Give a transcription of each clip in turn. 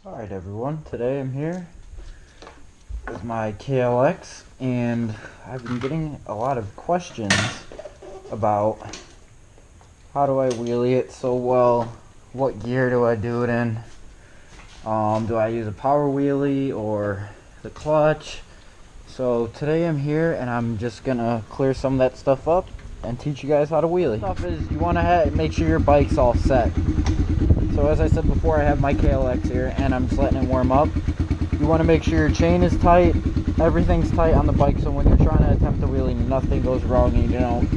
Alright everyone, today I'm here with my KLX and I've been getting a lot of questions about how do I wheelie it so well, what gear do I do it in, do I use a power wheelie or the clutch. So today I'm here and I'm just gonna clear some of that stuff up and teach you guys how to wheelie. Stuff is you want to make sure your bike's all set. So as I said before, I have my KLX here and I'm just letting it warm up. You want to make sure your chain is tight, everything's tight on the bike, so when you're trying to attempt a wheelie, nothing goes wrong and you don't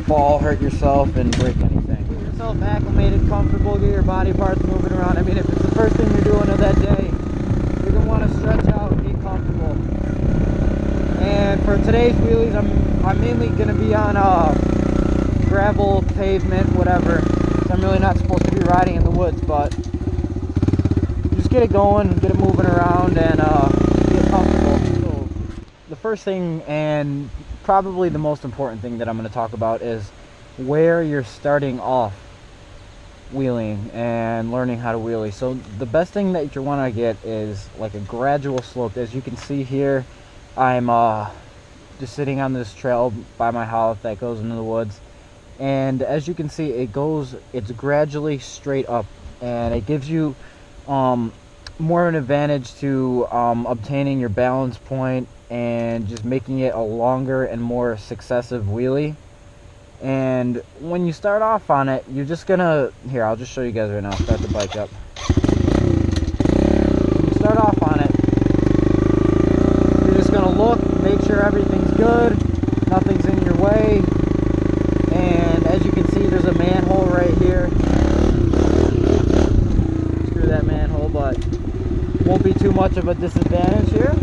fall, hurt yourself, and break anything. Get yourself acclimated, comfortable, get your body parts moving around. I mean, if it's the first thing you're doing of that day, you're going to want to stretch out and get comfortable. And for today's wheelies, I'm mainly going to be on gravel, pavement, whatever. I'm really not supposed to be riding in the woods, but just get it going, get it moving around, and get comfortable. So the first thing, and probably the most important thing that I'm going to talk about, is where you're starting off wheeling and learning how to wheelie. So the best thing that you want to get is like a gradual slope. As you can see here, I'm just sitting on this trail by my house that goes into the woods. And as you can see, it's gradually straight up, and it gives you more of an advantage to obtaining your balance point and just making it a longer and more successive wheelie. And when you start off on it, you're just gonna, here, I'll just show you guys right now. Start the bike up. When you start off on it, you're just gonna look, make sure everything's good, nothing's in your way. And as you can see, there's a manhole right here. Screw that manhole, but won't be too much of a disadvantage here.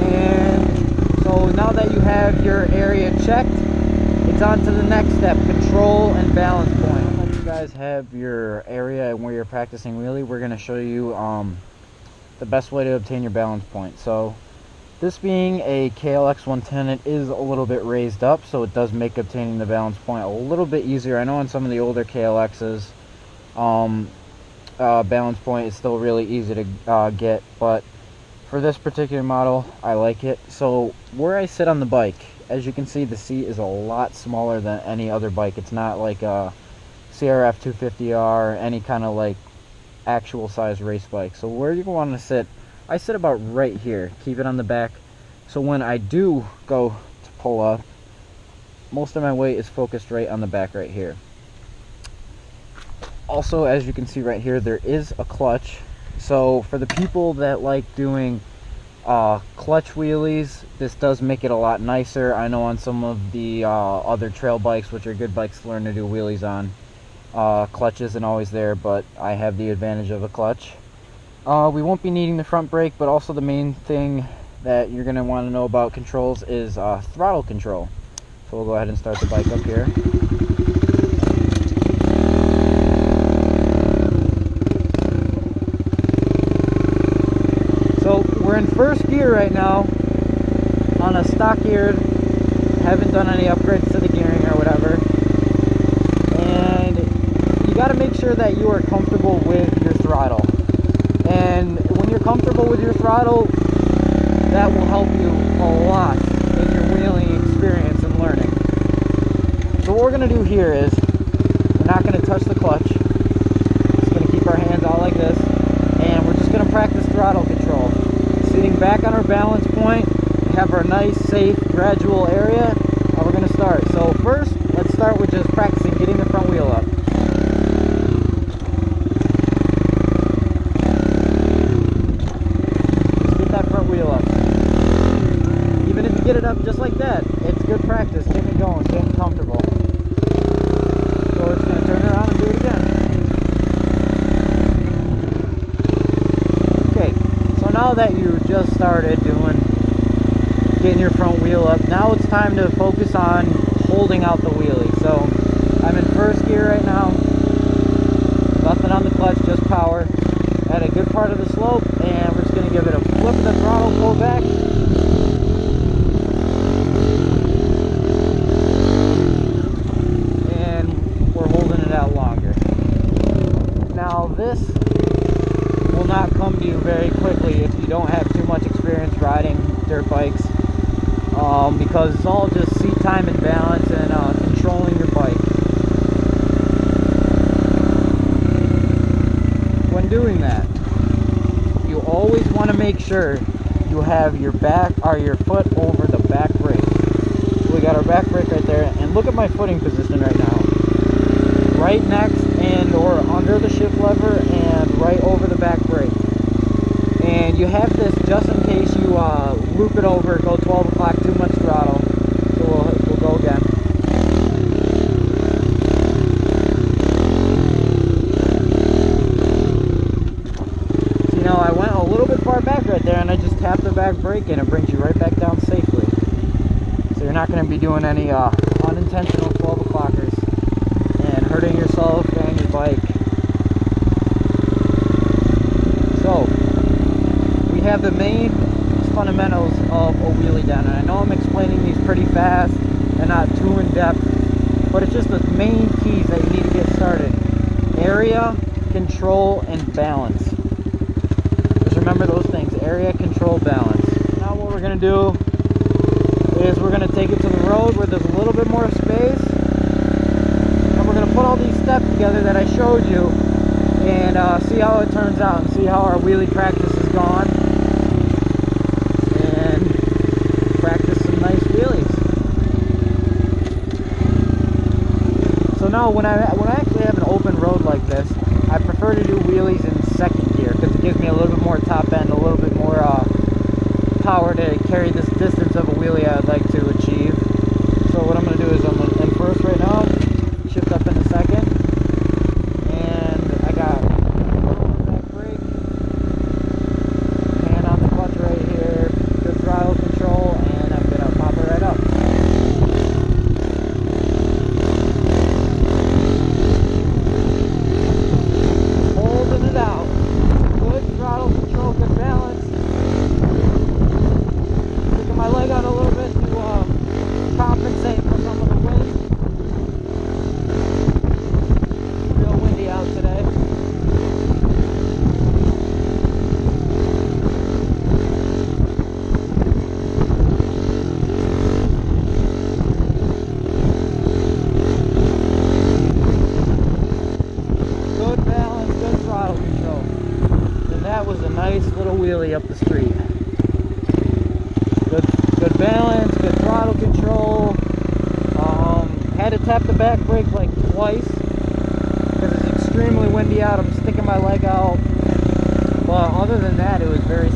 And so now that you have your area checked, it's on to the next step, control and balance point. Once you guys have your area and where you're practicing wheelie, we're going to show you the best way to obtain your balance point. So this being a KLX 110, it is a little bit raised up, so it does make obtaining the balance point a little bit easier. I know on some of the older KLXs, balance point is still really easy to get, but for this particular model, I like it. So where I sit on the bike, as you can see, the seat is a lot smaller than any other bike. It's not like a CRF 250R or any kind of like actual size race bike. So where you want to sit, I sit about right here, keep it on the back, so when I do go to pull up, most of my weight is focused right on the back right here. Also, as you can see right here, there is a clutch. So for the people that like doing clutch wheelies, this does make it a lot nicer. I know on some of the other trail bikes, which are good bikes to learn to do wheelies on, clutch isn't always there, but I have the advantage of a clutch. We won't be needing the front brake, but also the main thing that you're going to want to know about controls is throttle control. So we'll go ahead and start the bike up here. So we're in first gear right now on a stock gear. Haven't done any upgrades to the gearing or whatever. And you got to make sure that you are comfortable with your throttle. And when you're comfortable with your throttle, that will help you a lot in your wheeling experience and learning. So what we're going to do here is, we're not going to touch the clutch. We're just going to keep our hands out like this, and we're just going to practice throttle control. Sitting back on our balance point, have our nice, safe, gradual area, and we're going to start. So first, let's start with just practicing getting the front wheel up. Get it up just like that. It's good practice, getting it going, getting comfortable. So we're just going to turn around and do it again. Okay, so now that you just started getting your front wheel up, now it's time to focus on holding out the wheelie. So I'm in first gear right now, nothing on the clutch, just power. At a good part of the slope, and we're just going to give it a flip of the throttle, pull back. Now this will not come to you very quickly if you don't have too much experience riding dirt bikes, because it's all just seat time and balance and controlling your bike. When doing that, you always want to make sure you have your back or your foot over the back brake. So we got our back brake right there, and look at my footing position right now. Right next and or under the shift lever and right over the back brake. And you have this just in case you loop it over, go 12 o'clock, too much throttle. So we'll go again. So, you know, I went a little bit far back right there and I just tapped the back brake and it brings you right back down safely. So you're not going to be doing any unintentional 12 o'clockers and hurting yourself and your bike. So we have the main fundamentals of a wheelie down, and I know I'm explaining these pretty fast and not too in depth, but it's just the main keys that you need to get started: area, control, and balance. Just remember those things: area, control, balance. Now what we're going to do is we're going to take it to the road where there's a little bit more space, and we're going to put all these steps together that I showed you and see how it turns out and see how our wheelie practice has gone, and practice some nice wheelies. So now when I actually have an open road like this, I prefer to do wheelies in second gear because it gives me a little bit more top end, a little bit more power to carry this distance of a wheelie I would like to achieve. So what I'm going to do is I'm going to in first right now, shift up into second, and I got back brake, hand on the clutch right here, good throttle control, and I'm going to pop it right up. Holding it out. Good throttle control, good balance. Taking my leg out a little bit to compensate for some of the wind. Real windy out today. Good balance, good throttle control. And that was a nice little wheelie up the street. Good balance, good throttle control. Had to tap the back brake like twice because it's extremely windy out. I'm sticking my leg out. But other than that, it was very